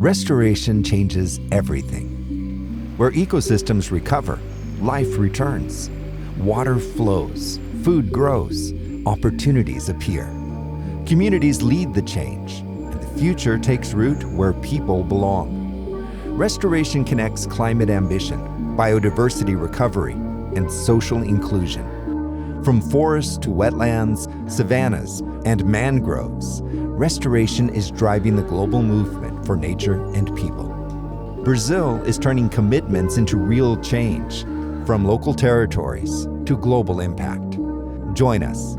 Restoration changes everything. Where ecosystems recover, life returns. Water flows, food grows, opportunities appear. Communities lead the change, and the future takes root where people belong. Restoration connects climate ambition, biodiversity recovery, and social inclusion. From forests to wetlands, savannas, and mangroves, restoration is driving the global movement for nature and people. Brazil is turning commitments into real change, from local territories to global impact. Join us